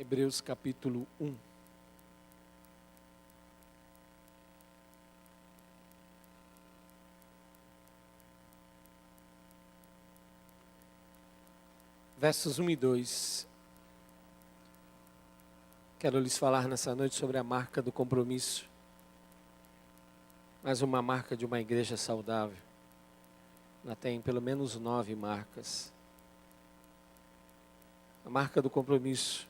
Hebreus capítulo 1. Versos 1 e 2. Quero lhes falar nessa noite sobre a marca do compromisso. Mais uma marca de uma igreja saudável. Ela tem pelo menos 9 marcas. A marca do compromisso.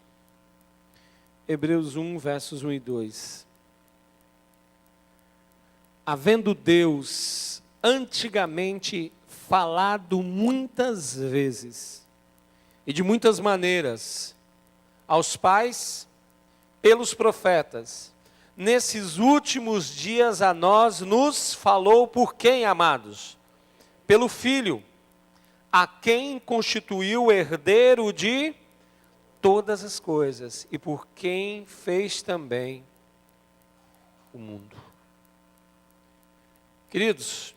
Hebreus 1, versos 1 e 2. Havendo Deus antigamente falado muitas vezes e de muitas maneiras aos pais pelos profetas, nesses últimos dias a nós nos falou por quem, amados? Pelo Filho, a quem constituiu o herdeiro de todas as coisas e por quem fez também o mundo. Queridos,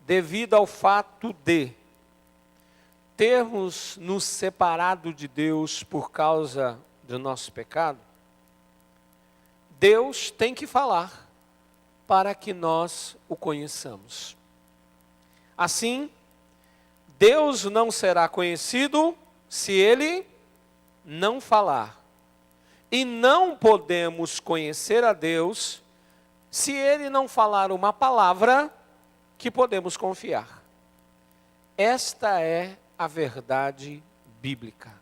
devido ao fato de termos nos separado de Deus por causa do nosso pecado, Deus tem que falar para que nós o conheçamos. Assim, Deus não será conhecido se Ele não falar. E não podemos conhecer a Deus se Ele não falar uma palavra que podemos confiar. Esta é a verdade bíblica.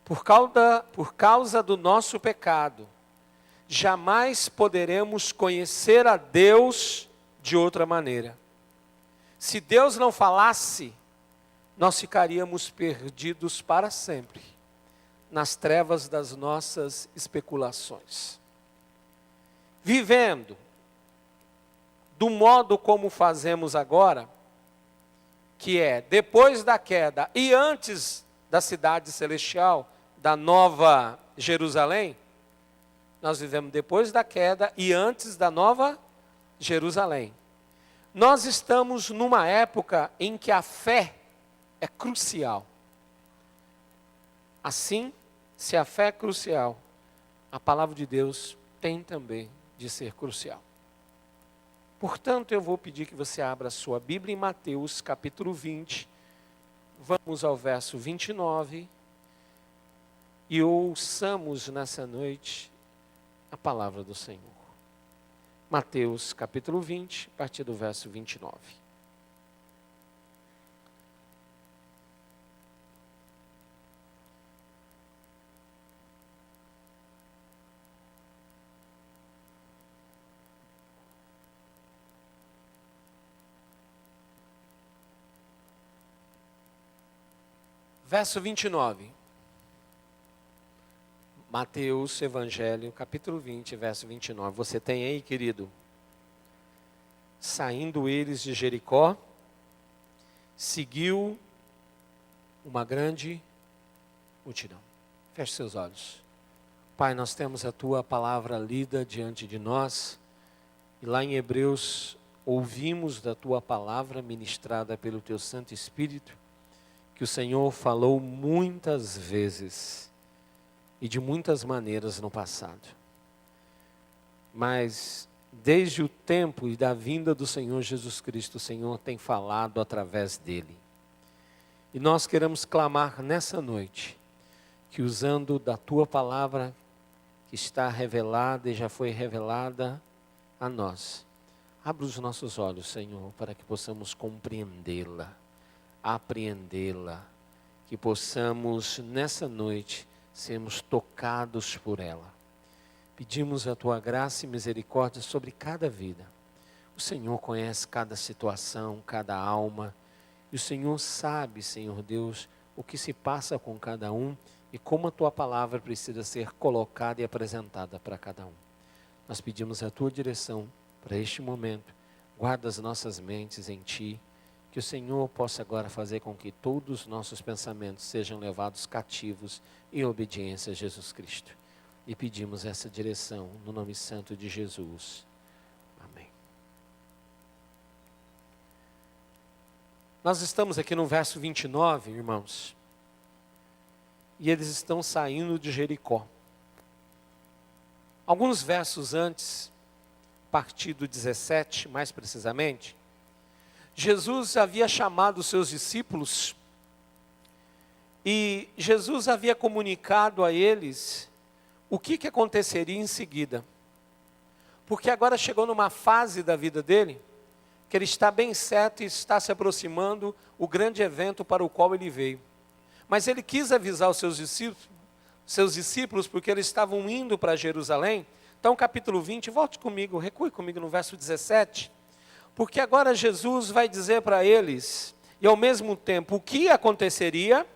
Por causa do nosso pecado, jamais poderemos conhecer a Deus de outra maneira. Se Deus não falasse, nós ficaríamos perdidos para sempre nas trevas das nossas especulações. Vivendo do modo como fazemos agora, que é depois da queda e antes da cidade celestial, da nova Jerusalém, nós vivemos depois da queda e antes da nova Jerusalém. Nós estamos numa época em que a fé é crucial. Assim, se a fé é crucial, a palavra de Deus tem também de ser crucial. Portanto, eu vou pedir que você abra a sua Bíblia em Mateus capítulo 20. Vamos ao verso 29 e ouçamos nessa noite a palavra do Senhor. Mateus capítulo 20, a partir do verso 29. Verso 29. Mateus, Evangelho, capítulo 20, verso 29. Você tem aí, querido? Saindo eles de Jericó, seguiu uma grande multidão. Feche seus olhos. Pai, nós temos a Tua palavra lida diante de nós. E lá em Hebreus, ouvimos da Tua palavra ministrada pelo Teu Santo Espírito, que o Senhor falou muitas vezes e de muitas maneiras no passado. Mas desde o tempo e da vinda do Senhor Jesus Cristo, o Senhor tem falado através dele. E nós queremos clamar nessa noite, que usando da Tua palavra, que está revelada e já foi revelada a nós, abra os nossos olhos, Senhor, para que possamos compreendê-la, apreendê-la, que possamos nessa noite sermos tocados por ela. Pedimos a Tua graça e misericórdia sobre cada vida. O Senhor conhece cada situação, cada alma, e o Senhor sabe, Senhor Deus, o que se passa com cada um e como a Tua palavra precisa ser colocada e apresentada para cada um. Nós pedimos a Tua direção para este momento. Guarda as nossas mentes em Ti, que o Senhor possa agora fazer com que todos os nossos pensamentos sejam levados cativos em obediência a Jesus Cristo. E pedimos essa direção no nome santo de Jesus. Amém. Nós estamos aqui no verso 29, irmãos. e eles estão saindo de Jericó. Alguns versos antes, a partir do 17, mais precisamente, Jesus havia chamado os seus discípulos e Jesus havia comunicado a eles o que aconteceria em seguida. Porque agora chegou numa fase da vida dele, que ele está bem certo e está se aproximando o grande evento para o qual ele veio. Mas ele quis avisar os seus discípulos porque eles estavam indo para Jerusalém. Então capítulo 20, volte comigo, recue comigo no verso 17. Porque agora Jesus vai dizer para eles, e ao mesmo tempo, o que aconteceria,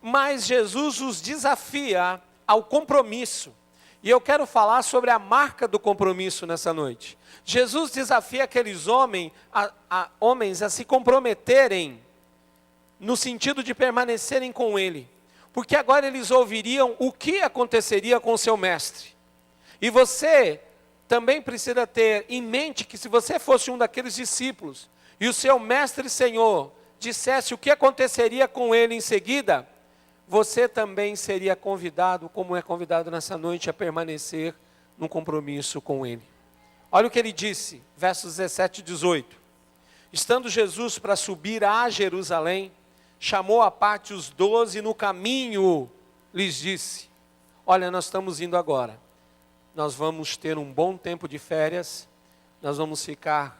mas Jesus os desafia ao compromisso. E eu quero falar sobre a marca do compromisso nessa noite. Jesus desafia aqueles homens a se comprometerem, no sentido de permanecerem com Ele. Porque agora eles ouviriam o que aconteceria com o seu mestre. E você também precisa ter em mente que se você fosse um daqueles discípulos, e o seu mestre Senhor dissesse o que aconteceria com ele em seguida, você também seria convidado, como é convidado nessa noite, a permanecer num compromisso com Ele. Olha o que ele disse, versos 17 e 18. Estando Jesus para subir a Jerusalém, chamou à parte os 12 e no caminho lhes disse, olha, nós estamos indo agora. Nós vamos ter um bom tempo de férias, nós vamos ficar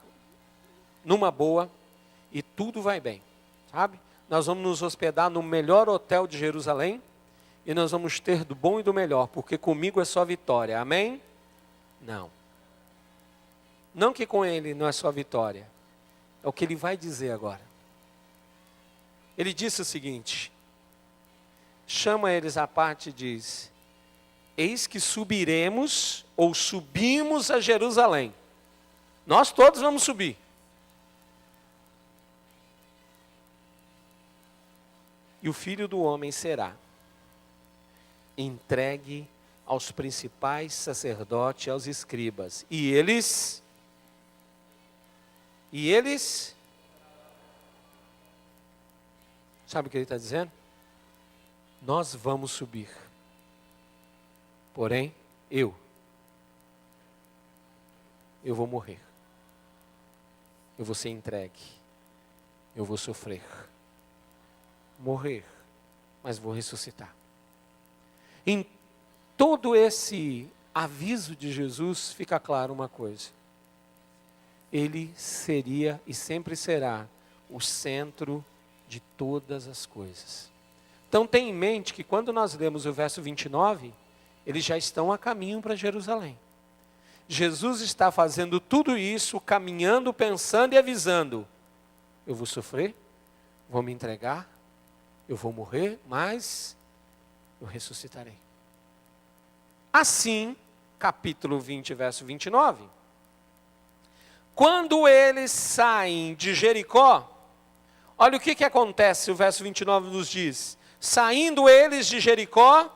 numa boa e tudo vai bem, sabe? Nós vamos nos hospedar no melhor hotel de Jerusalém e nós vamos ter do bom e do melhor, porque comigo é só vitória, amém? Não. Não que com ele não é só vitória, é o que ele vai dizer agora. Ele disse o seguinte, chama eles à parte e diz, eis que subiremos ou subimos a Jerusalém. Nós todos vamos subir. E o Filho do Homem será entregue aos principais sacerdotes e aos escribas. E eles, sabe o que ele está dizendo? Nós vamos subir. Porém, eu vou morrer. Eu vou ser entregue. Eu vou sofrer. Morrer, mas vou ressuscitar. Em todo esse aviso de Jesus, fica claro uma coisa. Ele seria e sempre será o centro de todas as coisas. Então tenha em mente que quando nós lemos o verso 29, eles já estão a caminho para Jerusalém. Jesus está fazendo tudo isso, caminhando, pensando e avisando. Eu vou sofrer, vou me entregar, eu vou morrer, mas eu ressuscitarei. Assim, capítulo 20, verso 29. Quando eles saem de Jericó, olha o que acontece, o verso 29 nos diz. Saindo eles de Jericó,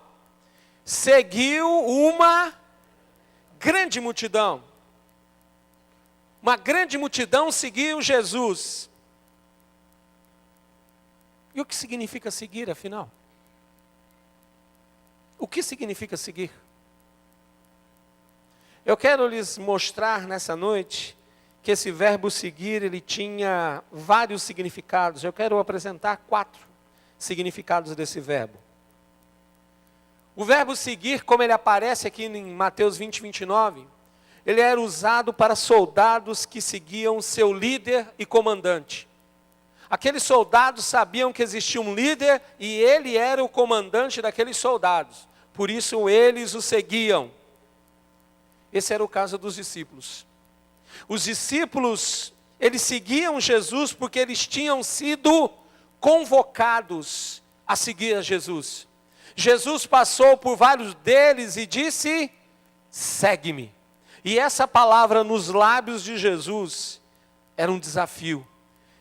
seguiu uma grande multidão. Uma grande multidão seguiu Jesus. E o que significa seguir, afinal? O que significa seguir? Eu quero lhes mostrar nessa noite que esse verbo seguir, ele tinha vários significados. Eu quero apresentar 4 significados desse verbo. O verbo seguir, como ele aparece aqui em Mateus 20, 29, ele era usado para soldados que seguiam seu líder e comandante. Aqueles soldados sabiam que existia um líder e ele era o comandante daqueles soldados. Por isso eles o seguiam. Esse era o caso dos discípulos. Os discípulos, eles seguiam Jesus porque eles tinham sido convocados a seguir a Jesus. Jesus passou por vários deles e disse, segue-me. E essa palavra nos lábios de Jesus era um desafio.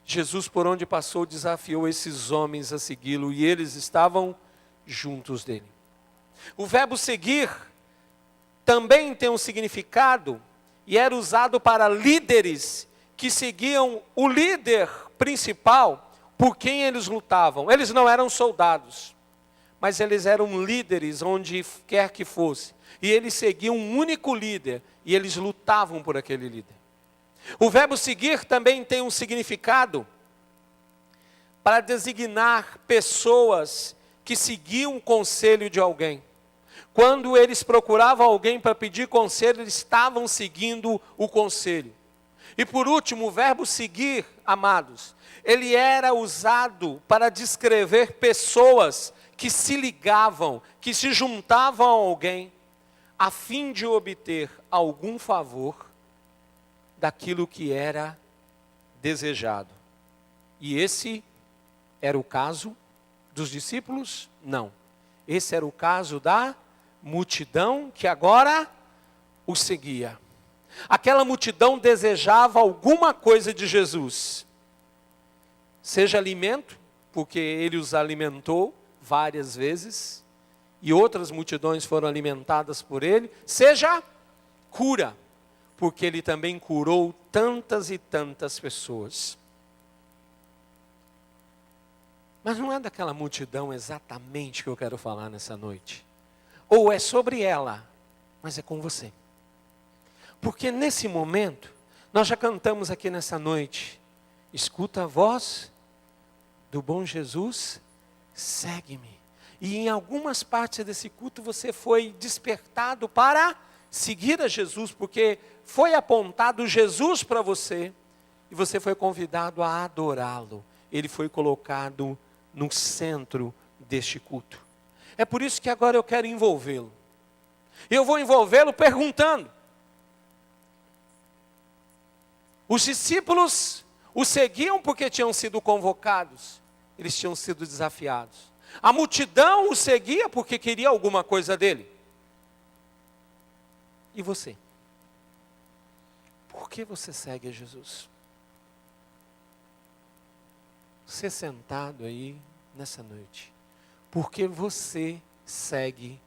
Jesus, por onde passou, desafiou esses homens a segui-lo e eles estavam juntos dele. O verbo seguir também tem um significado e era usado para líderes que seguiam o líder principal por quem eles lutavam. Eles não eram soldados, mas eles eram líderes onde quer que fosse. E eles seguiam um único líder, e eles lutavam por aquele líder. O verbo seguir também tem um significado para designar pessoas que seguiam o conselho de alguém. Quando eles procuravam alguém para pedir conselho, eles estavam seguindo o conselho. E por último, o verbo seguir, amados, ele era usado para descrever pessoas que se ligavam, que se juntavam a alguém, a fim de obter algum favor daquilo que era desejado. E esse era o caso dos discípulos? Não. Esse era o caso da multidão que agora o seguia. Aquela multidão desejava alguma coisa de Jesus. Seja alimento, porque ele os alimentou várias vezes, e outras multidões foram alimentadas por ele. Seja cura, porque ele também curou tantas e tantas pessoas. Mas não é daquela multidão exatamente que eu quero falar nessa noite. Ou é sobre ela, mas é com você. Porque nesse momento, nós já cantamos aqui nessa noite, escuta a voz do bom Jesus, segue-me. E em algumas partes desse culto você foi despertado para seguir a Jesus, porque foi apontado Jesus para você, e você foi convidado a adorá-lo. Ele foi colocado no centro deste culto. É por isso que agora eu quero envolvê-lo. Eu vou envolvê-lo perguntando. Os discípulos o seguiam porque tinham sido convocados. Eles tinham sido desafiados. A multidão o seguia porque queria alguma coisa dele. E você? Por que você segue a Jesus? Você sentado aí nessa noite, por que você segue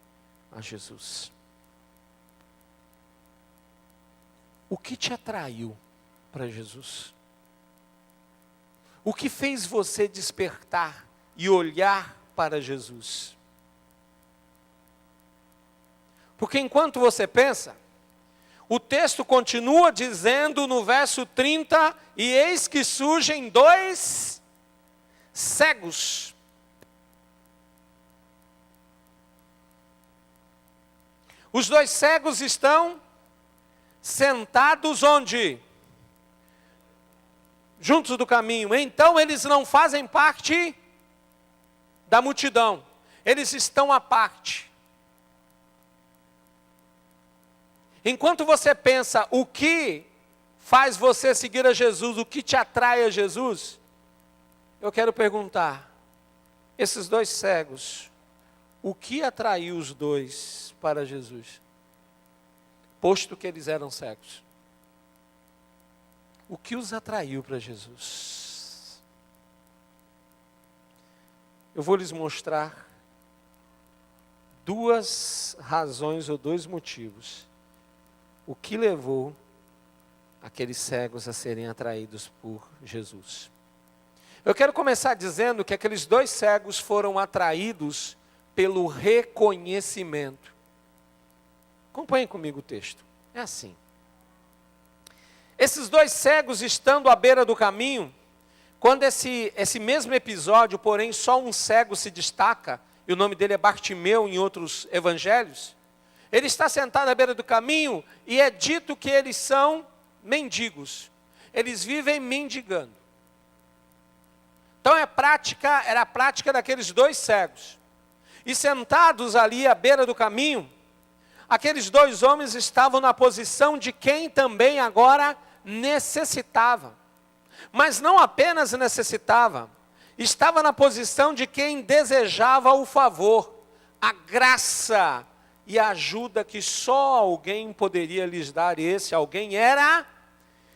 a Jesus? O que te atraiu para Jesus? O que fez você despertar e olhar para Jesus? Porque enquanto você pensa, o texto continua dizendo no verso 30, e eis que surgem dois cegos. Os dois cegos estão sentados onde? Juntos do caminho. Então eles não fazem parte da multidão. Eles estão à parte. Enquanto você pensa o que faz você seguir a Jesus, o que te atrai a Jesus, eu quero perguntar, esses dois cegos, o que atraiu os dois para Jesus? Posto que eles eram cegos. O que os atraiu para Jesus? Eu vou lhes mostrar duas razões ou dois motivos. O que levou aqueles cegos a serem atraídos por Jesus? Eu quero começar dizendo que aqueles dois cegos foram atraídos pelo reconhecimento. Acompanhem comigo o texto. É assim. Esses dois cegos estando à beira do caminho, quando esse mesmo episódio, porém só um cego se destaca, e o nome dele é Bartimeu em outros evangelhos, ele está sentado à beira do caminho e é dito que eles são mendigos. Eles vivem mendigando. Então era a prática daqueles dois cegos. E sentados ali à beira do caminho, aqueles dois homens estavam na posição de quem também agora necessitava. Mas não apenas necessitava, estava na posição de quem desejava o favor, a graça e a ajuda que só alguém poderia lhes dar. E esse alguém era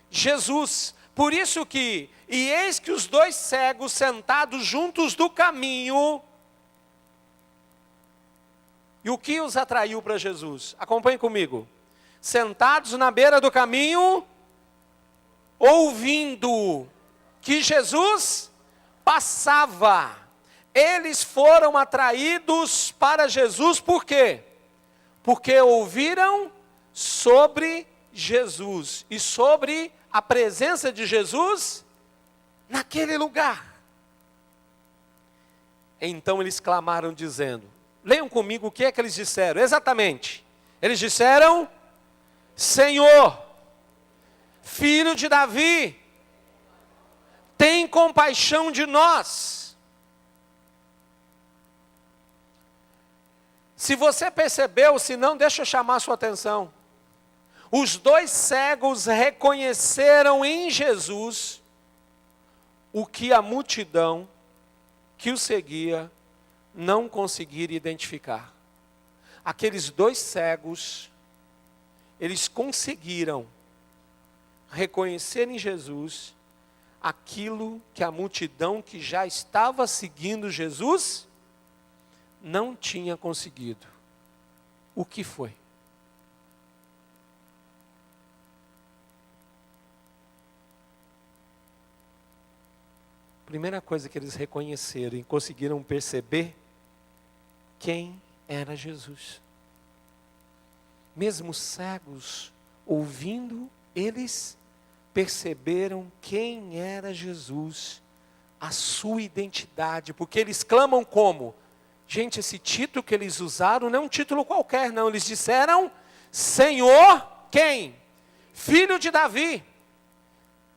Jesus. Por isso que, e eis que os dois cegos sentados juntos do caminho. E o que os atraiu para Jesus? Acompanhe comigo. Sentados na beira do caminho, ouvindo que Jesus passava. eles foram atraídos para Jesus, por quê? Porque ouviram sobre Jesus e sobre a presença de Jesus naquele lugar. Então eles clamaram dizendo, leiam comigo o que é que eles disseram, exatamente. Eles disseram, Senhor, Filho de Davi, tem compaixão de nós. Se você percebeu, se não, deixa eu chamar a sua atenção. Os dois cegos reconheceram em Jesus o que a multidão que o seguia não conseguira identificar. Aqueles dois cegos, eles conseguiram reconhecer em Jesus aquilo que a multidão que já estava seguindo Jesus não tinha conseguido. O que foi? Primeira coisa que eles reconheceram e conseguiram perceber quem era Jesus. Mesmo cegos, ouvindo, eles perceberam quem era Jesus, a sua identidade, porque eles clamam como? Gente, esse título que eles usaram não é um título qualquer, não. Eles disseram, Senhor, quem? Filho de Davi.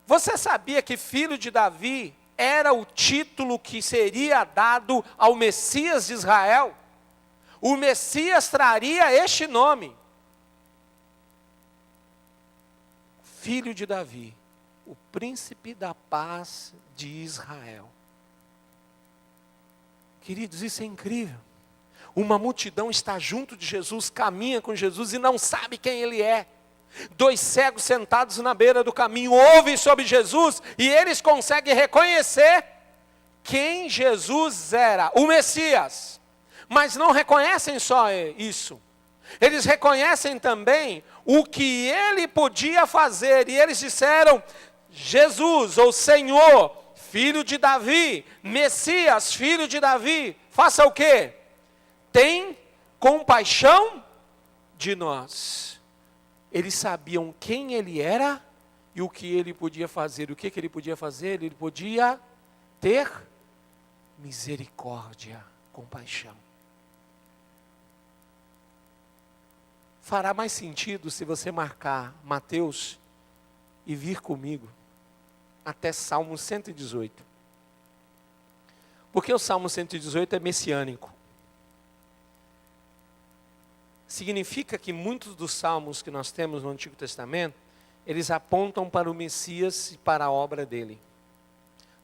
Você sabia que filho de Davi era o título que seria dado ao Messias de Israel? O Messias traria este nome. Filho de Davi, o príncipe da paz de Israel. Queridos, isso é incrível. Uma multidão está junto de Jesus, caminha com Jesus e não sabe quem Ele é. Dois cegos sentados na beira do caminho, ouvem sobre Jesus e eles conseguem reconhecer quem Jesus era, o Messias. Mas não reconhecem só isso. Eles reconhecem também o que Ele podia fazer. E eles disseram, Jesus, ou Senhor, Filho de Davi, Messias, Filho de Davi, faça o quê? Tem compaixão de nós. Eles sabiam quem Ele era e o que Ele podia fazer. O que Ele podia fazer? Ele podia ter misericórdia, compaixão. Fará mais sentido se você marcar Mateus e vir comigo até Salmo 118. Porque o Salmo 118 é messiânico. Significa que muitos dos salmos que nós temos no Antigo Testamento, eles apontam para o Messias e para a obra dele.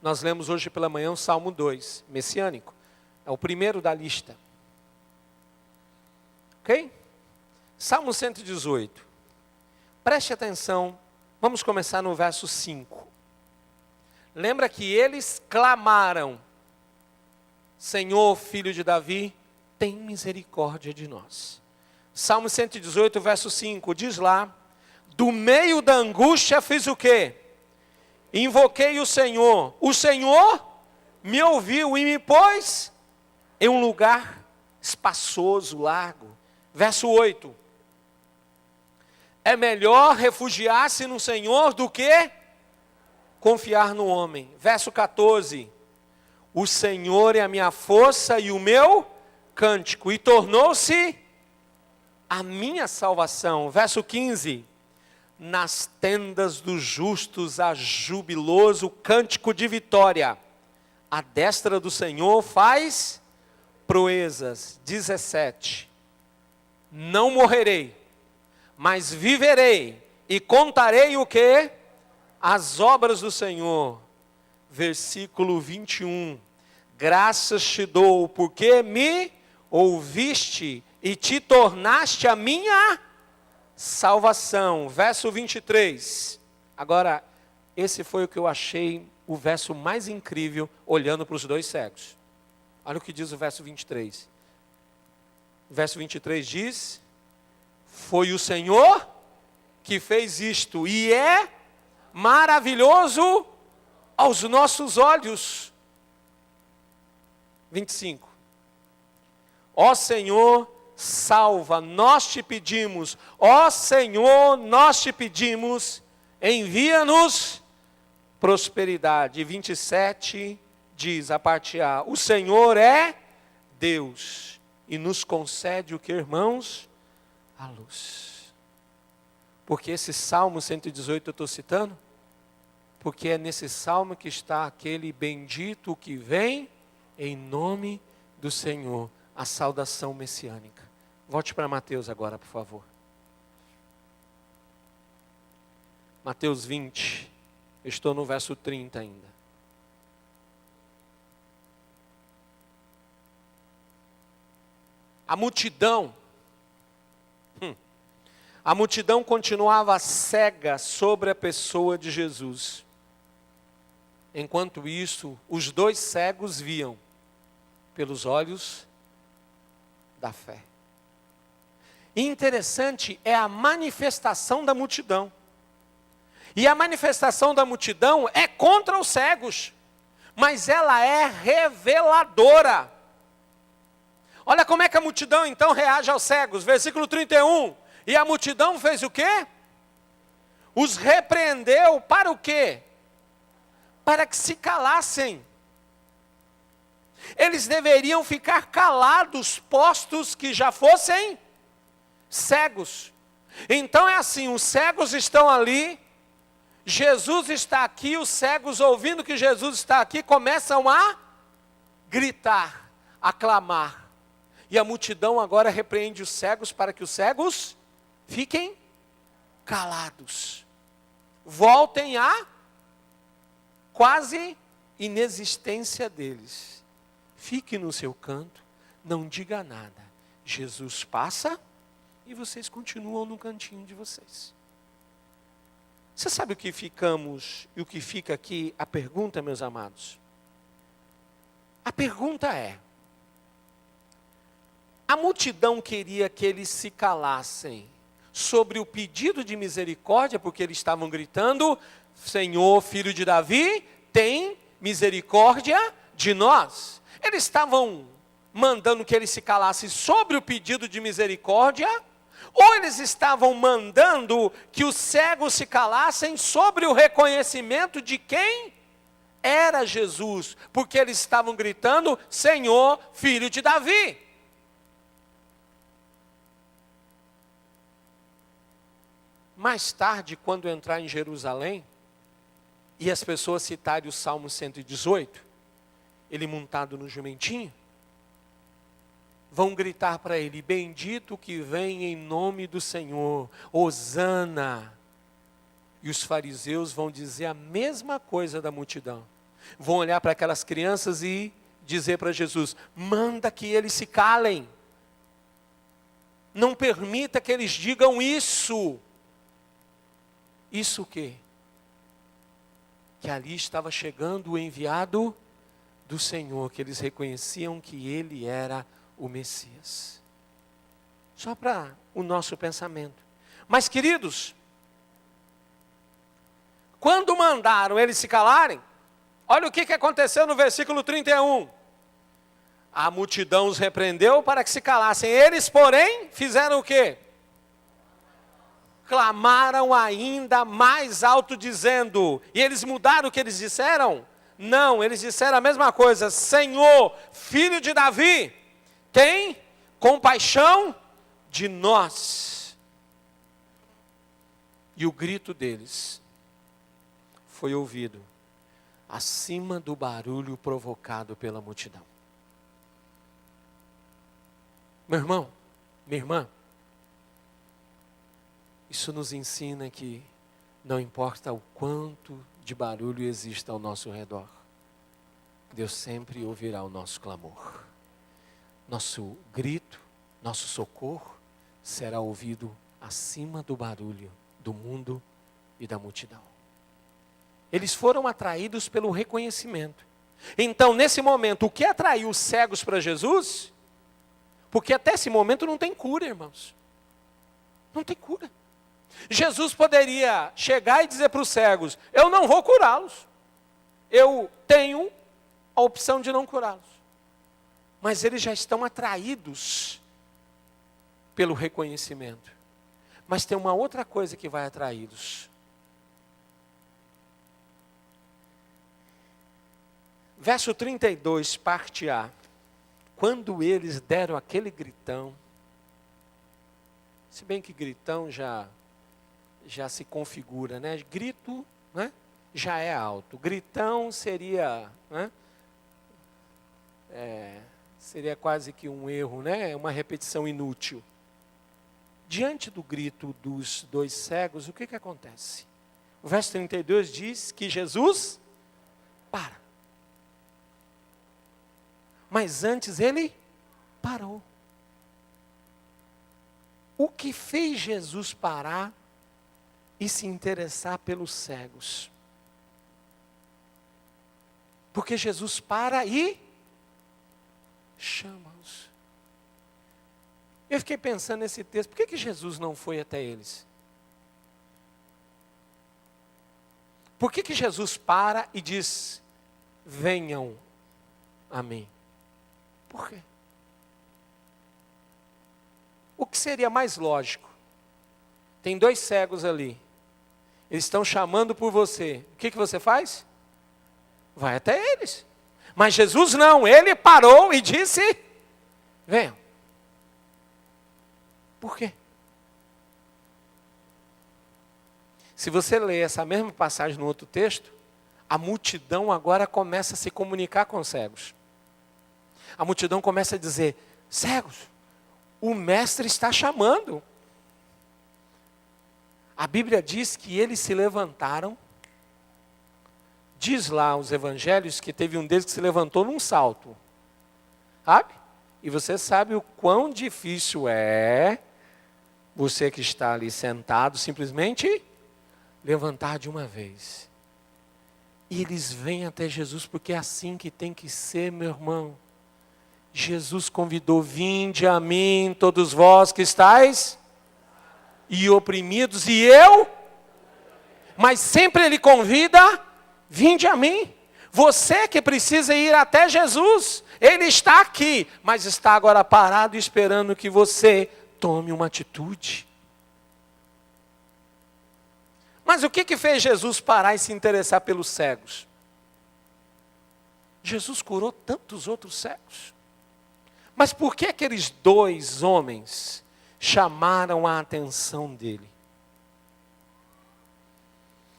Nós lemos hoje pela manhã o Salmo 2, messiânico. É o primeiro da lista. Ok? Salmo 118. Preste atenção, vamos começar no verso 5. Lembra que eles clamaram, Senhor, Filho de Davi, tem misericórdia de nós. Salmo 118, verso 5, diz lá, do meio da angústia fiz o quê? Invoquei o Senhor me ouviu e me pôs em um lugar espaçoso, largo. Verso 8, é melhor refugiar-se no Senhor do que confiar no homem. Verso 14, o Senhor é a minha força e o meu cântico, e tornou-se a minha salvação. Verso 15, nas tendas dos justos há jubiloso cântico de vitória. A destra do Senhor faz proezas. 17, não morrerei, mas viverei e contarei o quê? As obras do Senhor. Versículo 21, graças te dou porque me ouviste e te tornaste a minha salvação. Verso 23. Agora, esse foi o que eu achei o verso mais incrível, olhando para os dois cegos. Olha o que diz o verso 23. O verso 23 diz, foi o Senhor que fez isto, e é maravilhoso aos nossos olhos. 25. Ó Senhor, salva, nós te pedimos. Ó Senhor, nós te pedimos, envia-nos prosperidade. 27 diz, a parte A, o Senhor é Deus e nos concede o que, irmãos? A luz. Porque esse Salmo 118 eu estou citando? Porque é nesse Salmo que está aquele bendito que vem em nome do Senhor, a saudação messiânica. Volte para Mateus agora, por favor. Mateus 20, eu estou no verso 30 ainda. A multidão continuava cega sobre a pessoa de Jesus. Enquanto isso, os dois cegos viam pelos olhos da fé. E interessante é a manifestação da multidão. E a manifestação da multidão é contra os cegos, mas ela é reveladora. Olha como é que a multidão então reage aos cegos. Versículo 31. E a multidão fez o quê? Os repreendeu para o quê? Para que se calassem. Eles deveriam ficar calados, postos que já fossem cegos. Então é assim, os cegos estão ali, Jesus está aqui, os cegos ouvindo que Jesus está aqui, começam a gritar, a clamar. E a multidão agora repreende os cegos para que os cegos fiquem calados. Voltem à quase inexistência deles. Fique no seu canto, não diga nada. Jesus passa e vocês continuam no cantinho de vocês. Você sabe o que ficamos e o que fica aqui? A pergunta, meus amados. A pergunta é: a multidão queria que eles se calassem sobre o pedido de misericórdia, porque eles estavam gritando: Senhor, filho de Davi, tem misericórdia de nós. Eles estavam mandando que eles se calassem sobre o pedido de misericórdia, ou eles estavam mandando que os cegos se calassem sobre o reconhecimento de quem era Jesus, porque eles estavam gritando: Senhor, filho de Davi. Mais tarde, quando entrar em Jerusalém, e as pessoas citarem o Salmo 118, ele montado no jumentinho, vão gritar para ele: bendito que vem em nome do Senhor, hosana. E os fariseus vão dizer a mesma coisa da multidão. Vão olhar para aquelas crianças e dizer para Jesus: manda que eles se calem. Não permita que eles digam isso. Isso o quê? Que ali estava chegando o enviado do Senhor, que eles reconheciam que ele era o Messias. Só para o nosso pensamento. Mas, queridos, quando mandaram eles se calarem, olha o que aconteceu no versículo 31. A multidão os repreendeu para que se calassem. Eles, porém, fizeram o quê? Clamaram ainda mais alto, dizendo, e eles mudaram o que eles disseram? Não, eles disseram a mesma coisa: Senhor, filho de Davi, tem compaixão de nós. E o grito deles foi ouvido acima do barulho provocado pela multidão. Meu irmão, minha irmã, isso nos ensina que não importa o quanto de barulho exista ao nosso redor, Deus sempre ouvirá o nosso clamor. Nosso grito, nosso socorro será ouvido acima do barulho do mundo e da multidão. Eles foram atraídos pelo reconhecimento. Então, nesse momento, o que atraiu os cegos para Jesus? Porque até esse momento não tem cura, irmãos. Não tem cura. Jesus poderia chegar e dizer para os cegos: eu não vou curá-los. Eu tenho a opção de não curá-los. mas eles já estão atraídos pelo reconhecimento. Mas tem uma outra coisa que vai atraí-los. Verso 32, parte A. Quando eles deram aquele gritão, se bem que gritão já se configura, né? Grito, né? Já é alto. Gritão seria, né? Seria quase que um erro, né? Uma repetição inútil. Diante do grito dos dois cegos, o que acontece? O verso 32 diz que Jesus para. Mas antes ele parou. O que fez Jesus parar e se interessar pelos cegos? Porque Jesus para e chama-os. Eu fiquei pensando nesse texto, por que Jesus não foi até eles? Por que Jesus para e diz, venham a mim? Por quê? O que seria mais lógico? Tem dois cegos ali. Eles estão chamando por você. O que você faz? Vai até eles. Mas Jesus não, ele parou e disse, venham. Por quê? Se você ler essa mesma passagem no outro texto, a multidão agora começa a se comunicar com os cegos. A multidão começa a dizer, cegos, o mestre está chamando. A Bíblia diz que eles se levantaram. Diz lá os evangelhos que teve um deles que se levantou num salto. Sabe? E você sabe o quão difícil é você que está ali sentado simplesmente levantar de uma vez. E eles vêm até Jesus porque é assim que tem que ser, meu irmão. Jesus convidou, vinde a mim, todos vós que estáis e oprimidos, e eu, mas sempre ele convida, vinde a mim. Você que precisa ir até Jesus, ele está aqui, mas está agora parado esperando que você tome uma atitude. Mas o que fez Jesus parar e se interessar pelos cegos? Jesus curou tantos outros cegos. Mas por que aqueles dois homens chamaram a atenção dele?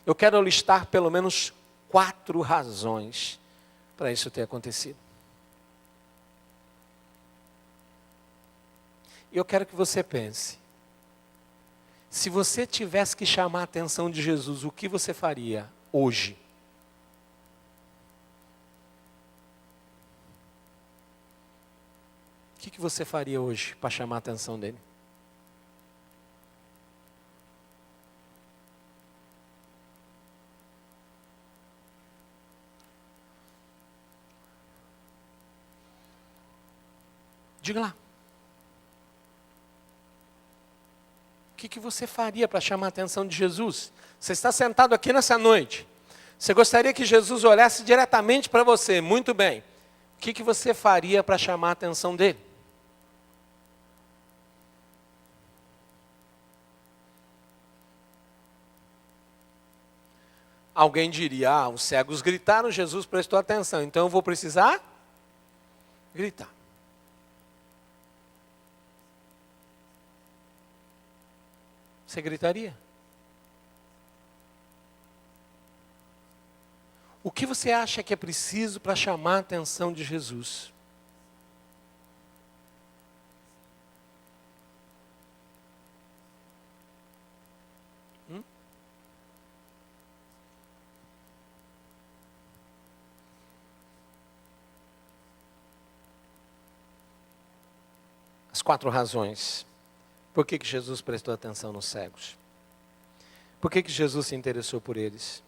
Eu quero listar pelo menos 4 razões para isso ter acontecido. E eu quero que você pense. Se você tivesse que chamar a atenção de Jesus, o que você faria hoje? O que você faria hoje para chamar a atenção dele? Diga lá. O que você faria para chamar a atenção de Jesus? Você está sentado aqui nessa noite. Você gostaria que Jesus olhasse diretamente para você. Muito bem. O que você faria para chamar a atenção dele? Alguém diria, os cegos gritaram, Jesus prestou atenção, então eu vou precisar gritar. Você gritaria? O que você acha que é preciso para chamar a atenção de Jesus? As 4 razões. Por que Jesus prestou atenção nos cegos? Por que Jesus se interessou por eles?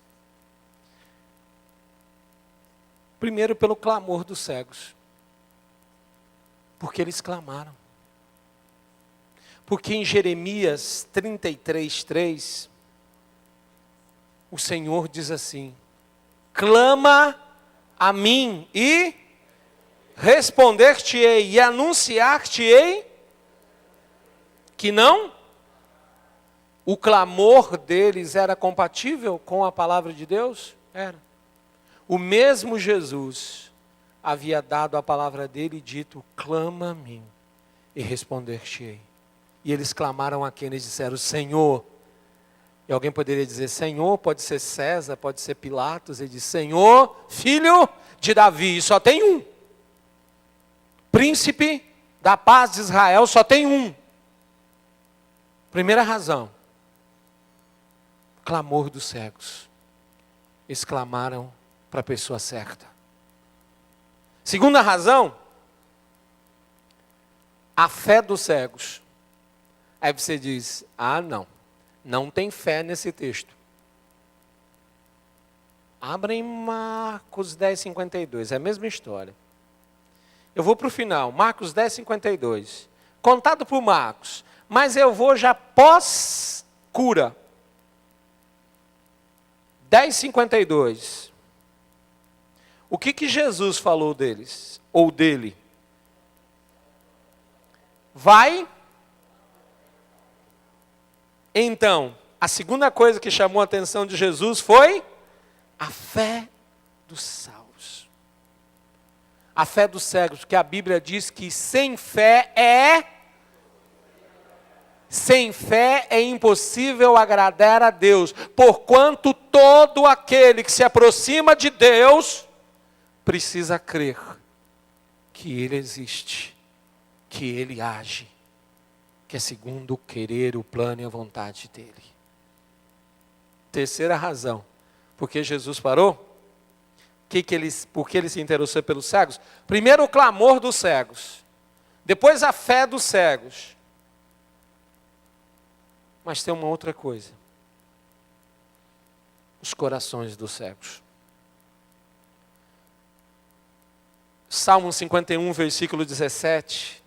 Primeiro, pelo clamor dos cegos. Porque eles clamaram. Porque em Jeremias 33:3, o Senhor diz assim, clama a mim e responder-te-ei e anunciar-te-ei que não. O clamor deles era compatível com a palavra de Deus? Era. O mesmo Jesus havia dado a palavra dele e dito, clama a mim e responder-te-ei. E eles clamaram a quem? Eles disseram, Senhor. E alguém poderia dizer, Senhor, pode ser César, pode ser Pilatos. Ele diz, Senhor, filho de Davi. E só tem um. Príncipe da paz de Israel, só tem um. Primeira razão. Clamor dos cegos. Eles clamaram para a pessoa certa. Segunda razão. A fé dos cegos. Aí você diz, não tem fé nesse texto. Abra em Marcos 10:52, é a mesma história. Eu vou para o final, Marcos 10:52. Contado por Marcos, mas eu vou já pós-cura. 10:52. O que Jesus falou deles? Ou dele? Vai. Então, a segunda coisa que chamou a atenção de Jesus foi a fé dos salvos. A fé dos cegos, porque a Bíblia diz que sem fé é impossível agradar a Deus, porquanto todo aquele que se aproxima de Deus precisa crer que Ele existe, que Ele age, que é segundo o querer, o plano e a vontade dEle. Terceira razão, porque Jesus parou? Por que ele se interessou pelos cegos? Primeiro o clamor dos cegos, depois a fé dos cegos. Mas tem uma outra coisa. Os corações dos cegos. Salmo 51, versículo 17.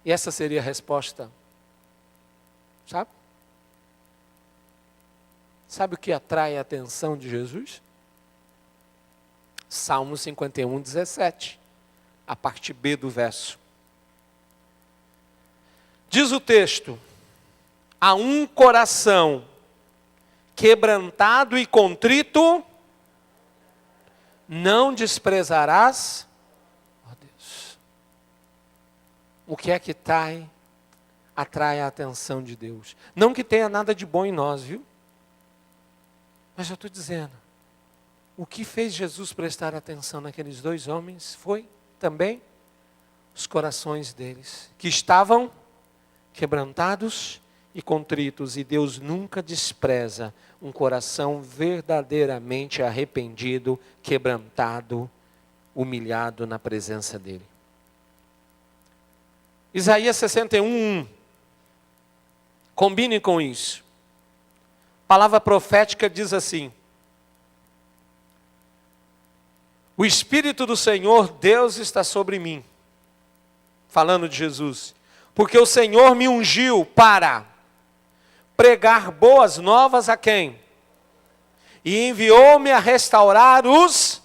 E essa seria a resposta. Sabe? Sabe o que atrai a atenção de Jesus? Salmo 51, 17. A parte B do verso. Diz o texto: a um coração quebrantado e contrito, não desprezarás, ó Deus. O que é que atrai a atenção de Deus? Não que tenha nada de bom em nós, viu? Mas eu estou dizendo, o que fez Jesus prestar atenção naqueles dois homens foi também os corações deles, que estavam quebrantados e contritos, e Deus nunca despreza um coração verdadeiramente arrependido, quebrantado, humilhado na presença dele. Isaías 61:1. Combine com isso. A palavra profética diz assim: o Espírito do Senhor, Deus, está sobre mim. Falando de Jesus. Porque o Senhor me ungiu para pregar boas novas a quem? E enviou-me a restaurar os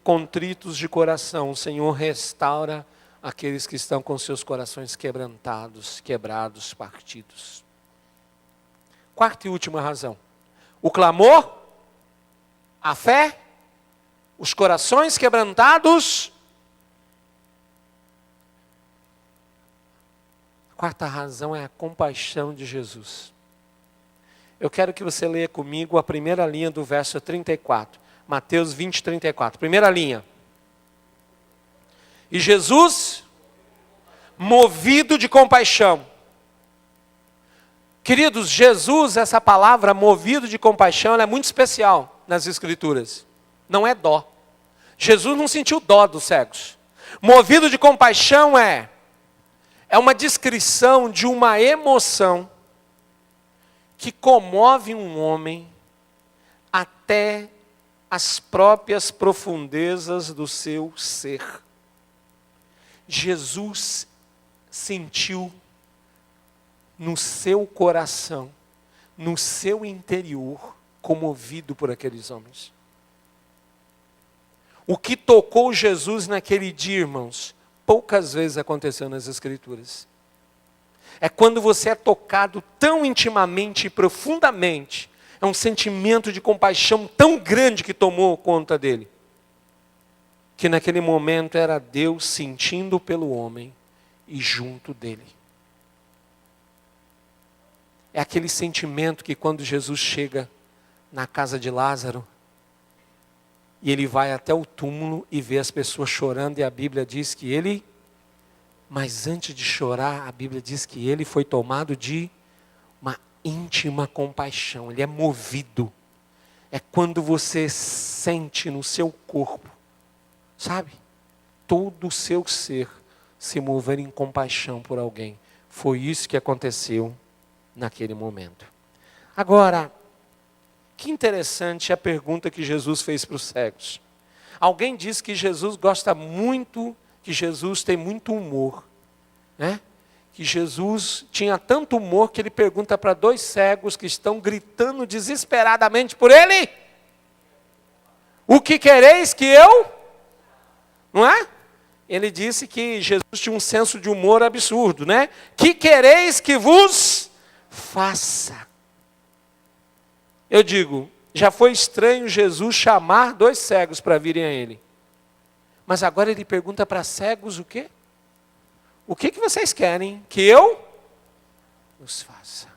contritos de coração. O Senhor restaura aqueles que estão com seus corações quebrantados, quebrados, partidos. Quarta e última razão. O clamor, a fé, os corações quebrantados. A quarta razão é a compaixão de Jesus. Eu quero que você leia comigo a primeira linha do verso 34. Mateus 20, 34. Primeira linha. E Jesus, movido de compaixão. Queridos, Jesus, essa palavra movido de compaixão, ela é muito especial nas Escrituras. Não é dó. Jesus não sentiu dó dos cegos. Movido de compaixão é uma descrição de uma emoção que comove um homem até as próprias profundezas do seu ser. Jesus sentiu no seu coração, no seu interior, comovido por aqueles homens. O que tocou Jesus naquele dia, irmãos, poucas vezes aconteceu nas Escrituras. É quando você é tocado tão intimamente e profundamente, é um sentimento de compaixão tão grande que tomou conta dele, que naquele momento era Deus sentindo pelo homem e junto dele. É aquele sentimento que quando Jesus chega na casa de Lázaro, e ele vai até o túmulo e vê as pessoas chorando, e a Bíblia diz que ele, mas antes de chorar, a Bíblia diz que ele foi tomado de uma íntima compaixão, ele é movido. É quando você sente no seu corpo, sabe? Todo o seu ser se mover em compaixão por alguém. Foi isso que aconteceu naquele momento. Agora, que interessante a pergunta que Jesus fez para os cegos. Alguém diz que Jesus gosta muito, que Jesus tem muito humor, né? Que Jesus tinha tanto humor que ele pergunta para 2 cegos que estão gritando desesperadamente por ele: o que quereis que eu? Não é? Ele disse que Jesus tinha um senso de humor absurdo, né? Que quereis que vos faça? Eu digo, já foi estranho Jesus chamar 2 cegos para virem a ele. Mas agora ele pergunta para cegos o quê? O que vocês querem que eu os faça?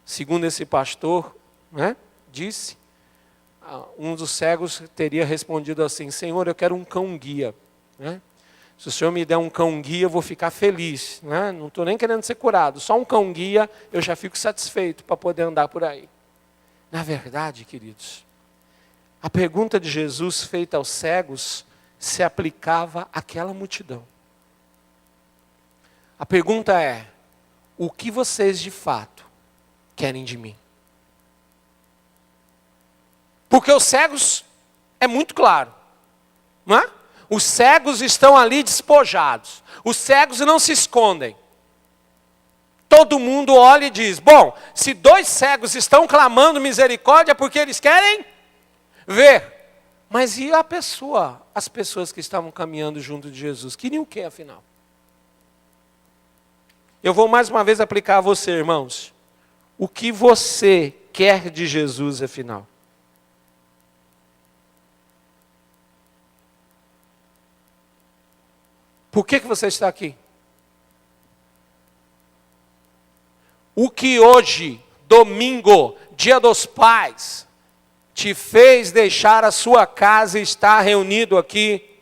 Segundo esse pastor, né, disse, um dos cegos teria respondido assim: Senhor, eu quero um cão-guia, né? Se o Senhor me der um cão-guia, eu vou ficar feliz, né? Não estou nem querendo ser curado, só um cão-guia eu já fico satisfeito para poder andar por aí. Na verdade, queridos, a pergunta de Jesus feita aos cegos se aplicava àquela multidão. A pergunta é: o que vocês de fato querem de mim? Porque os cegos, é muito claro, não é? Os cegos estão ali despojados. Os cegos não se escondem. Todo mundo olha e diz: bom, se 2 cegos estão clamando misericórdia, é porque eles querem ver. Mas e a pessoa, as pessoas que estavam caminhando junto de Jesus, queriam o que afinal? Eu vou mais uma vez aplicar a você, irmãos. O que você quer de Jesus afinal? Por que você está aqui? O que hoje, domingo, dia dos pais, te fez deixar a sua casa e estar reunido aqui,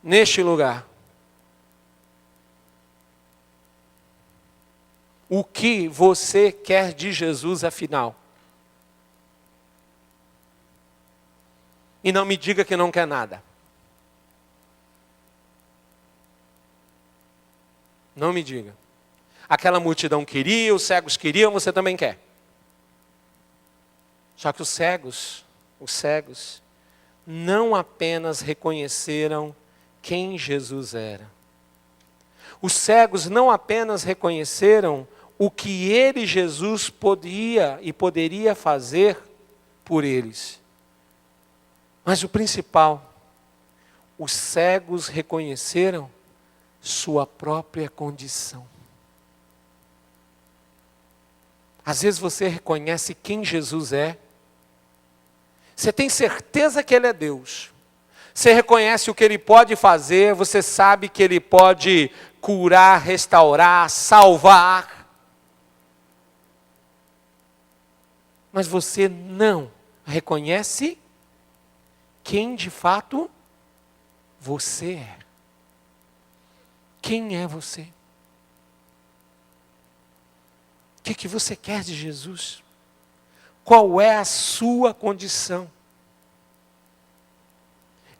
neste lugar? O que você quer de Jesus afinal? E não me diga que não quer nada. Não me diga. Aquela multidão queria, os cegos queriam, você também quer. Só que os cegos não apenas reconheceram quem Jesus era. Os cegos não apenas reconheceram o que ele, Jesus, podia e poderia fazer por eles. Mas o principal, os cegos reconheceram sua própria condição. Às vezes você reconhece quem Jesus é. Você tem certeza que Ele é Deus. Você reconhece o que Ele pode fazer. Você sabe que Ele pode curar, restaurar, salvar. Mas você não reconhece quem de fato você é. Quem é você? O que você quer de Jesus? Qual é a sua condição?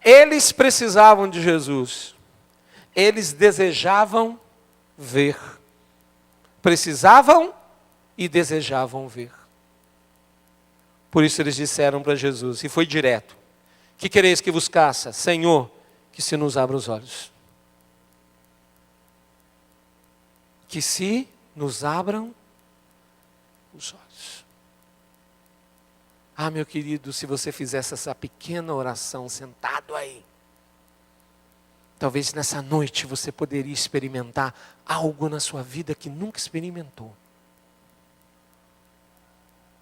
Eles precisavam de Jesus. Eles desejavam ver. Precisavam e desejavam ver. Por isso eles disseram para Jesus, e foi direto: que quereis que vos faça? Senhor, que se nos abra os olhos. Que se nos abram os olhos. Ah, meu querido, se você fizesse essa pequena oração sentado aí, talvez nessa noite você poderia experimentar algo na sua vida que nunca experimentou.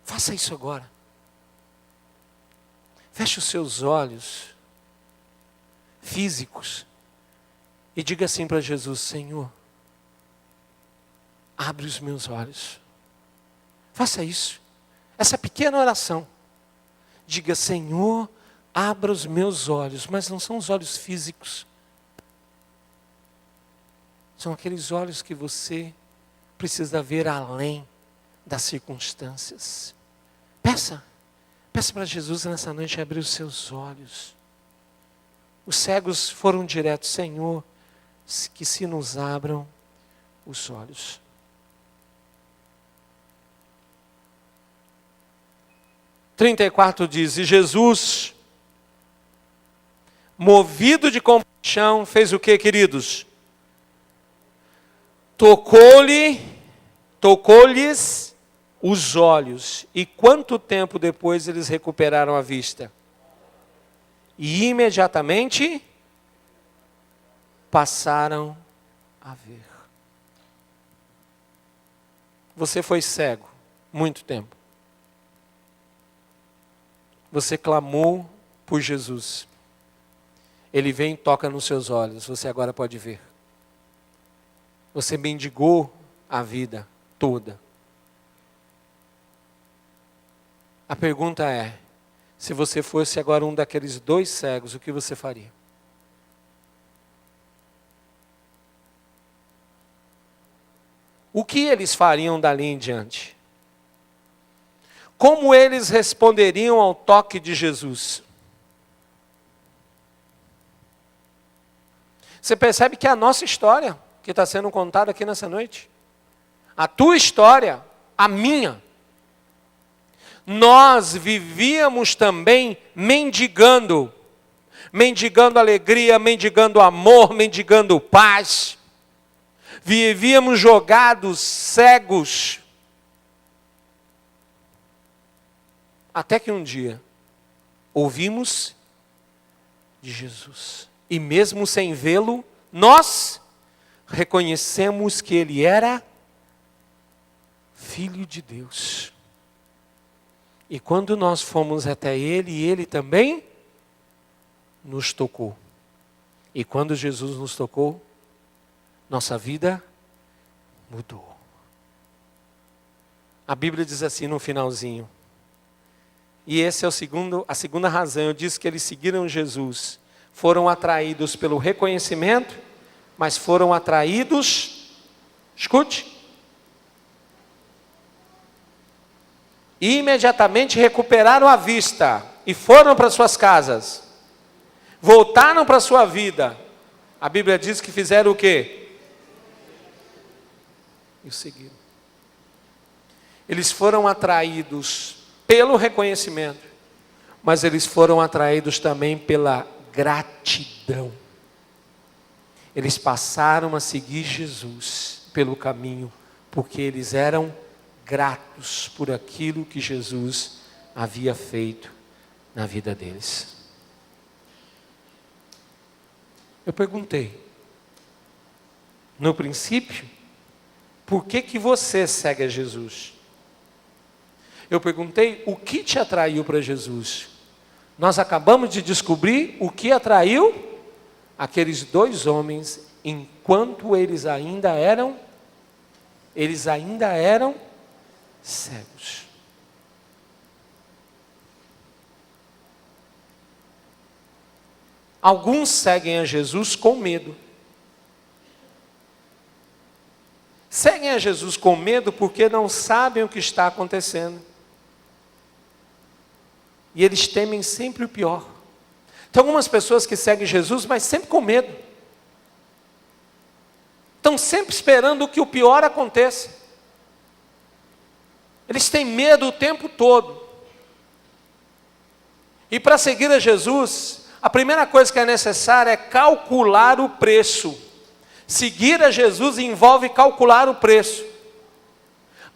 Faça isso agora. Feche os seus olhos físicos e diga assim para Jesus: Senhor, abre os meus olhos. Faça isso. Essa pequena oração. Diga: Senhor, abra os meus olhos. Mas não são os olhos físicos. São aqueles olhos que você precisa ver além das circunstâncias. Peça para Jesus nessa noite abrir os seus olhos. Os cegos foram diretos: Senhor, que se nos abram os olhos. (34) 34 diz: e Jesus, movido de compaixão, fez o que, queridos? Tocou-lhes os olhos. E quanto tempo depois eles recuperaram a vista? E imediatamente passaram a ver. Você foi cego muito tempo. Você clamou por Jesus. Ele vem e toca nos seus olhos. Você agora pode ver. Você mendigou a vida toda. A pergunta é: se você fosse agora um daqueles 2 cegos, o que você faria? O que eles fariam dali em diante? Como eles responderiam ao toque de Jesus? Você percebe que é a nossa história que está sendo contada aqui nessa noite. A tua história, a minha. Nós vivíamos também mendigando. Mendigando alegria, mendigando amor, mendigando paz. Vivíamos jogados, cegos. Até que um dia, ouvimos de Jesus. E mesmo sem vê-lo, nós reconhecemos que Ele era Filho de Deus. E quando nós fomos até Ele, Ele também nos tocou. E quando Jesus nos tocou, nossa vida mudou. A Bíblia diz assim no finalzinho. E essa é a segunda razão. Eu disse que eles seguiram Jesus. Foram atraídos pelo reconhecimento, mas foram atraídos, escute, e imediatamente recuperaram a vista e foram para suas casas. Voltaram para a sua vida. A Bíblia diz que fizeram o quê? E o seguiram. Eles foram atraídos pelo reconhecimento, mas eles foram atraídos também pela gratidão. Eles passaram a seguir Jesus pelo caminho, porque eles eram gratos por aquilo que Jesus havia feito na vida deles. Eu perguntei, no princípio, por que você segue a Jesus? Eu perguntei, o que te atraiu para Jesus? Nós acabamos de descobrir o que atraiu aqueles 2 homens, enquanto eles ainda eram cegos. Alguns seguem a Jesus com medo. Seguem a Jesus com medo porque não sabem o que está acontecendo. E eles temem sempre o pior. Tem algumas pessoas que seguem Jesus, mas sempre com medo. Estão sempre esperando que o pior aconteça. Eles têm medo o tempo todo. E para seguir a Jesus, a primeira coisa que é necessária é calcular o preço. Seguir a Jesus envolve calcular o preço.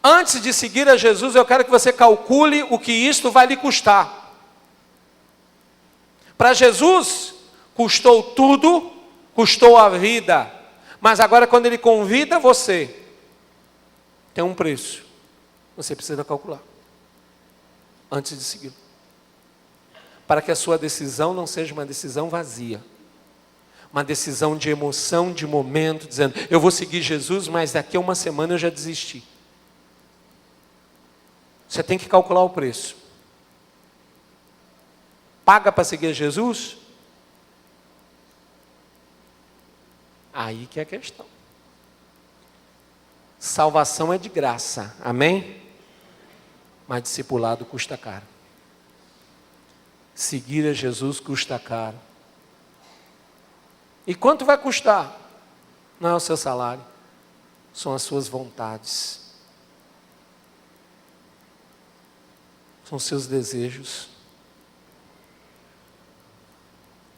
Antes de seguir a Jesus, eu quero que você calcule o que isto vai lhe custar. Para Jesus, custou tudo, custou a vida. Mas agora quando Ele convida você, tem um preço. Você precisa calcular. Antes de seguir. Para que a sua decisão não seja uma decisão vazia. Uma decisão de emoção, de momento, dizendo, eu vou seguir Jesus, mas daqui a uma semana eu já desisti. Você tem que calcular o preço. Paga para seguir Jesus? Aí que é a questão. Salvação é de graça, amém? Mas discipulado custa caro. Seguir a Jesus custa caro. E quanto vai custar? Não é o seu salário, são as suas vontades, são os seus desejos.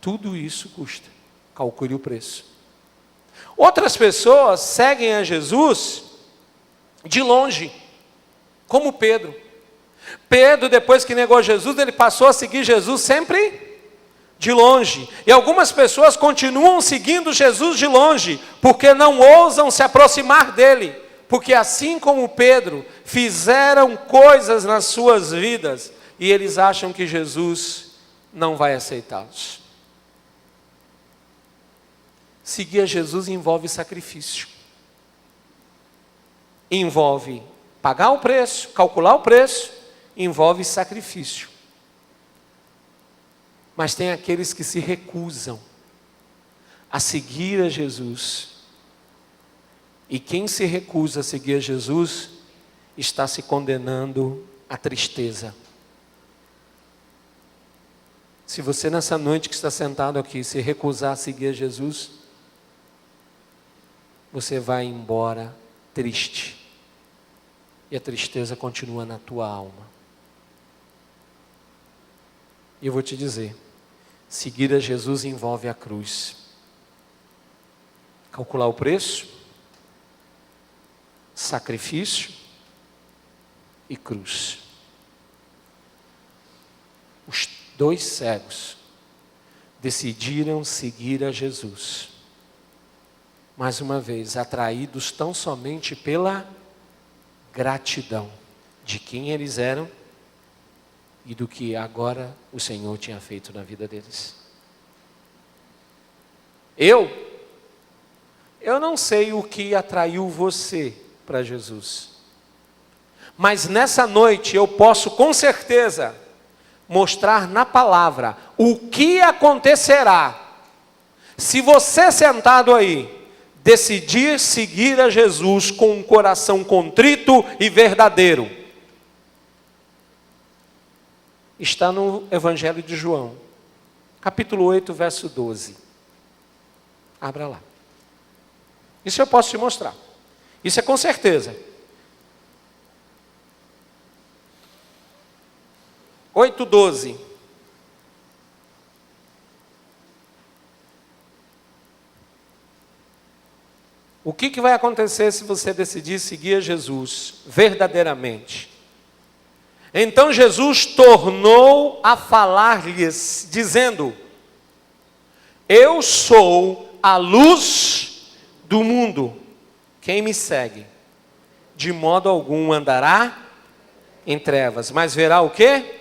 Tudo isso custa. Calcule o preço. Outras pessoas seguem a Jesus de longe, como Pedro. Pedro, depois que negou Jesus, ele passou a seguir Jesus sempre de longe. E algumas pessoas continuam seguindo Jesus de longe, porque não ousam se aproximar dele. Porque assim como Pedro, fizeram coisas nas suas vidas, e eles acham que Jesus não vai aceitá-los. Seguir a Jesus envolve sacrifício. Envolve pagar o preço, calcular o preço, envolve sacrifício. Mas tem aqueles que se recusam a seguir a Jesus. E quem se recusa a seguir a Jesus, está se condenando à tristeza. Se você nessa noite que está sentado aqui, se recusar a seguir a Jesus, você vai embora triste. E a tristeza continua na tua alma. E eu vou te dizer, seguir a Jesus envolve a cruz. Calcular o preço, sacrifício e cruz. Os dois cegos decidiram seguir a Jesus. Mais uma vez, atraídos tão somente pela gratidão de quem eles eram e do que agora o Senhor tinha feito na vida deles. Eu não sei o que atraiu você para Jesus, mas nessa noite eu posso com certeza mostrar na palavra o que acontecerá se você sentado aí decidir seguir a Jesus com um coração contrito e verdadeiro. Está no Evangelho de João, capítulo 8, verso 12. Abra lá. Isso eu posso te mostrar. Isso é com certeza. 8:12. O que vai acontecer se você decidir seguir a Jesus verdadeiramente? Então Jesus tornou a falar-lhes, dizendo: eu sou a luz do mundo. Quem me segue, de modo algum andará em trevas, mas verá o quê?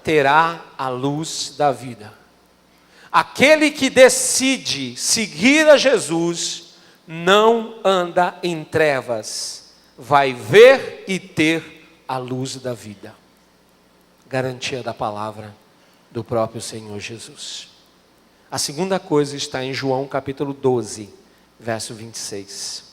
Terá a luz da vida. Aquele que decide seguir a Jesus não anda em trevas, vai ver e ter a luz da vida. Garantia da palavra do próprio Senhor Jesus. A segunda coisa está em João capítulo 12, verso 26.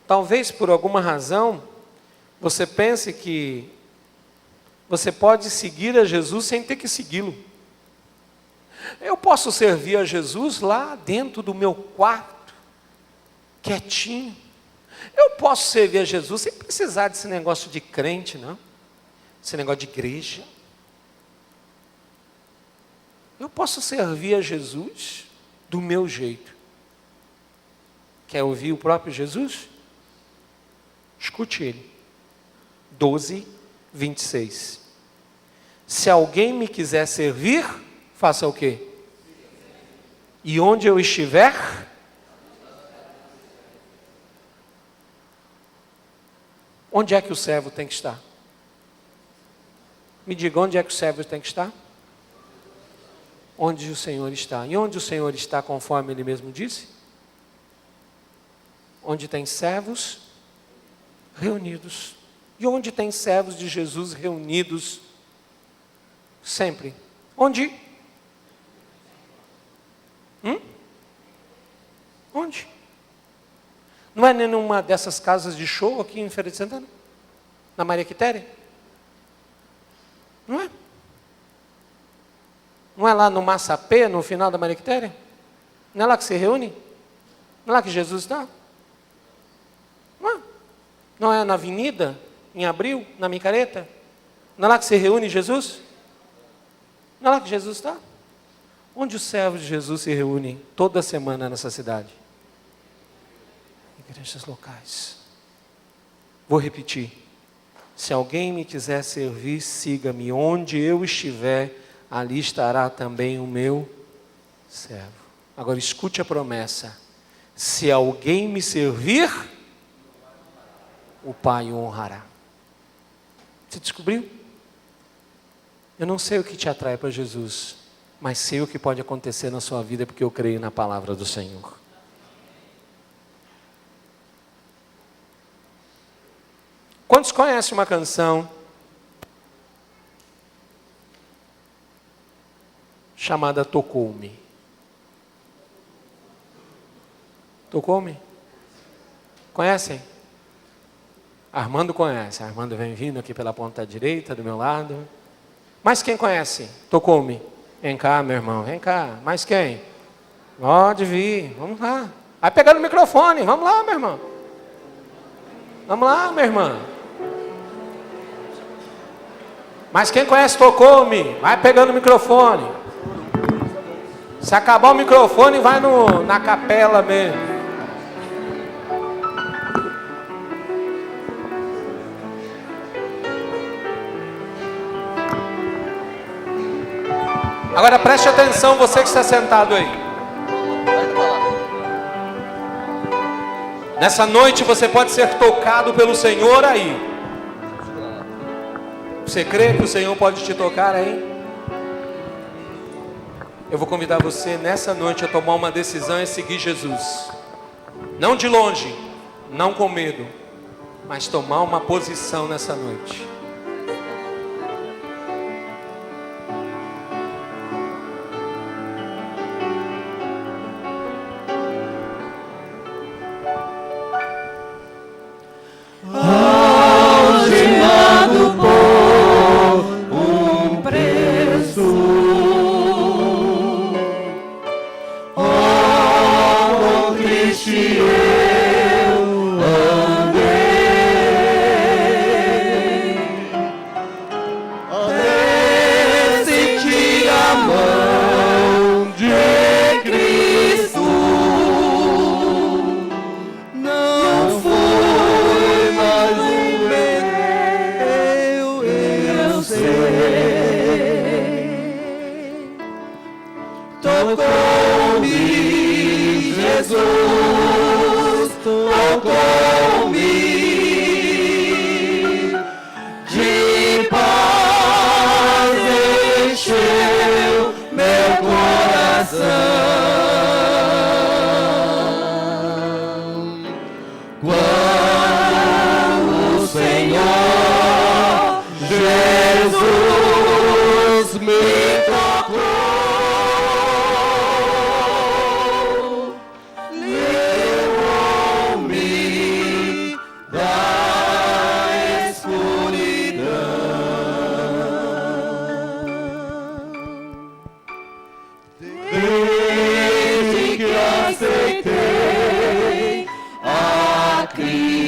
Talvez por alguma razão, você pense que você pode seguir a Jesus sem ter que segui-lo. Eu posso servir a Jesus lá dentro do meu quarto, quietinho. Eu posso servir a Jesus sem precisar desse negócio de crente, não. Esse negócio de igreja. Eu posso servir a Jesus do meu jeito. Quer ouvir o próprio Jesus? Escute ele. 12:26. Se alguém me quiser servir, faça o quê? E onde eu estiver, onde é que o servo tem que estar? Me diga, onde é que o servo tem que estar? Onde o Senhor está. E onde o Senhor está, conforme Ele mesmo disse? Onde tem servos reunidos. E onde tem servos de Jesus reunidos? Sempre. Onde? Onde? Não é nenhuma dessas casas de show aqui em Feira de Santana? Na Maria Quitéria? Não é? Não é lá no Massapê, no final da Maria Quitéria? Não é lá que se reúne? Não é lá que Jesus está? Não é? Não é na avenida, em Abril, na Micareta? Não é lá que se reúne Jesus? Não é lá que Jesus está? Onde os servos de Jesus se reúnem toda semana nessa cidade? Igrejas locais. Vou repetir. Se alguém me quiser servir, siga-me. Onde eu estiver, ali estará também o meu servo. Agora escute a promessa. Se alguém me servir, o Pai o honrará. Você descobriu? Eu não sei o que te atrai para Jesus, mas sei o que pode acontecer na sua vida, porque eu creio na palavra do Senhor. Quantos conhecem uma canção chamada Tocou-me? Tocou-me? Conhecem? Armando conhece. Armando vem vindo aqui pela ponta direita do meu lado. Mas quem conhece? Tocou-me. Vem cá, meu irmão, vem cá. Mais quem? Pode vir, vamos lá. Vai pegando o microfone, vamos lá, meu irmão. Vamos lá, minha irmã. Mas quem conhece Tocou-me? Vai pegando o microfone. Se acabar o microfone, vai na capela mesmo. Agora preste atenção, você que está sentado aí. Nessa noite você pode ser tocado pelo Senhor aí. Você crê que o Senhor pode te tocar aí? Eu vou convidar você nessa noite a tomar uma decisão e seguir Jesus. Não de longe, não com medo, mas tomar uma posição nessa noite. Desde que aceitei a Cristo.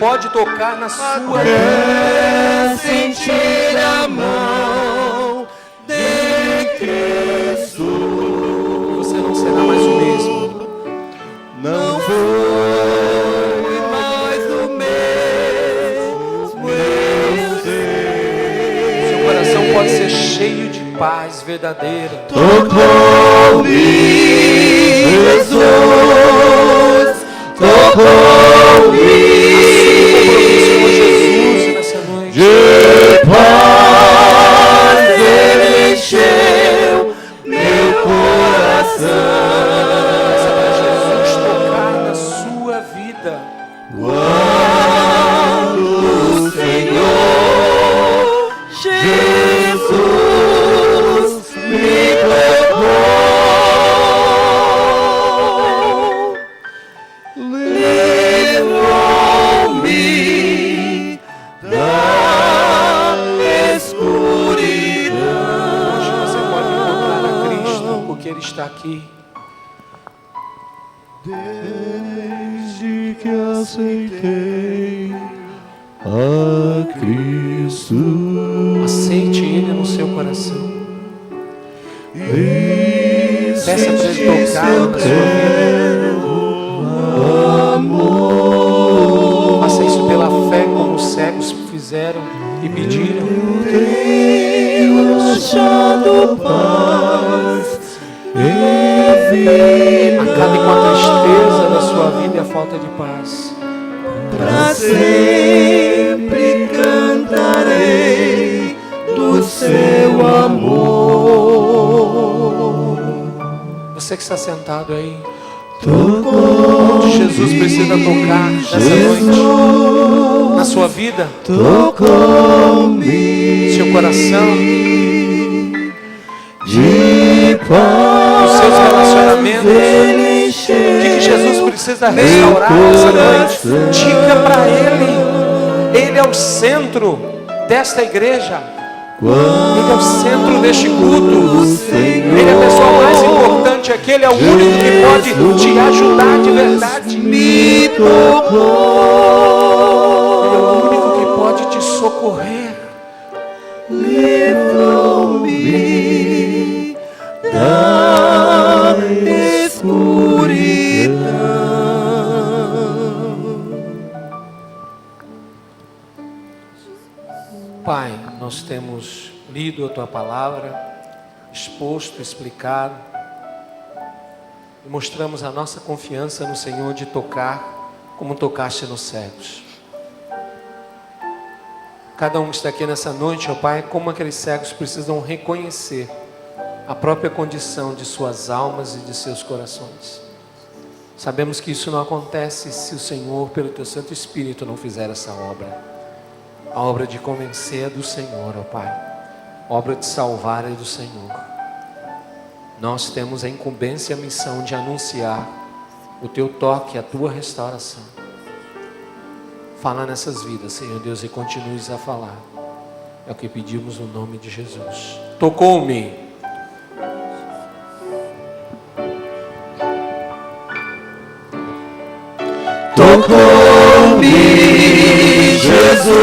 pode tocar na sua vida. Até sentir a mão de Cristo, Você não será mais o mesmo. não foi mais o mesmo, eu sei. Seu coração pode ser cheio de paz verdadeira. Tocou-me, Jesus, tocou-me, Assuma o compromisso com Jesus nessa noite. de paz Ele encheu meu coração. Peça para Jesus tocar na sua vida. Quando o Senhor Jesus me tocou, livrou-me da escuridão. Hoje você pode encontrar a Cristo porque Ele está aqui. Desde que aceitei a Cristo, Aceite Ele no seu coração. peça Peça para Ele tocar na sua vida. amor. Faça isso pela fé, como os cegos fizeram e pediram. Tenho achado paz em vida, Acabe com a tristeza da sua vida e a falta de paz. pra sempre cantarei do seu amor. Você que está sentado aí, Tocou, onde Jesus precisa tocar nessa noite, na sua vida, tocou-me, seu coração, de paz nos seus relacionamentos. Ele O que encheu Jesus precisa restaurar nessa noite? Diga para Ele. Ele é o centro desta igreja. Ele é o centro deste culto. Ele é a pessoa mais importante aqui. Ele é o único que pode te ajudar de verdade. me tocou, Ele é o único que pode te socorrer. livrou-me da escuridão. Pai, nós temos lido a Tua palavra, exposto, explicado, e mostramos a nossa confiança no Senhor de tocar como tocaste nos cegos. Cada um que está aqui nessa noite, ó Pai, como aqueles cegos precisam reconhecer a própria condição de suas almas e de seus corações. Sabemos que isso não acontece se o Senhor, pelo Teu Santo Espírito, não fizer essa obra. A obra de convencer é do Senhor, ó Pai. A obra de salvar é do Senhor. Nós temos a incumbência e a missão de anunciar o Teu toque, a Tua restauração. Fala nessas vidas, Senhor Deus, e continues a falar. É o que pedimos no nome de Jesus. Tocou-me. Tocou-me, Jesus,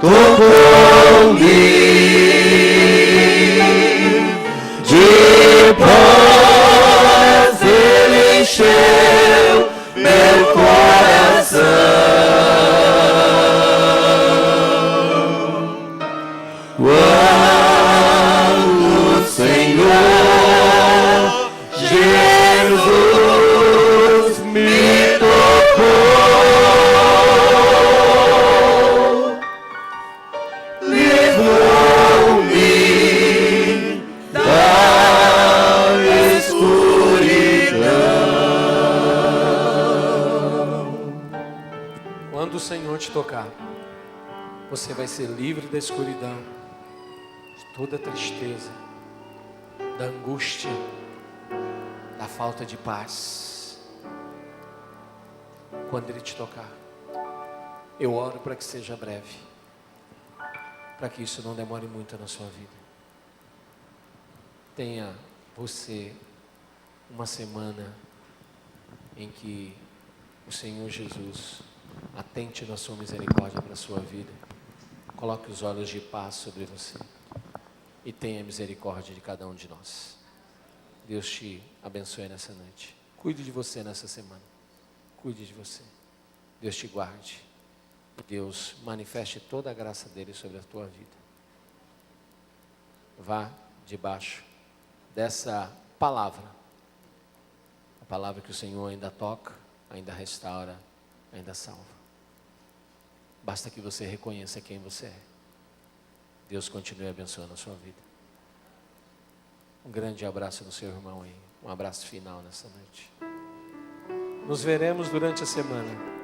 tocou-me, de paz Ele encheu meu coração. Quando o Senhor Jesus me tocou, livrou-me da escuridão. Quando o Senhor te tocar, você vai ser livre da escuridão, de toda tristeza, da angústia, da falta de paz. Quando Ele te tocar, eu oro para que seja breve, para que isso não demore muito na sua vida. Tenha você uma semana em que o Senhor Jesus atente na sua misericórdia para a sua vida. Coloque os olhos de paz sobre você e tenha misericórdia de cada um de nós. Deus te abençoe nessa noite. Cuide de você nessa semana. Cuide de você. Deus te guarde. Deus manifeste toda a graça dele sobre a tua vida. Vá debaixo dessa palavra. A palavra que o Senhor ainda toca, ainda restaura, ainda salva. Basta que você reconheça quem você é. Deus continue abençoando a sua vida. Um grande abraço no seu irmão aí. Um abraço final nessa noite. Nos veremos durante a semana.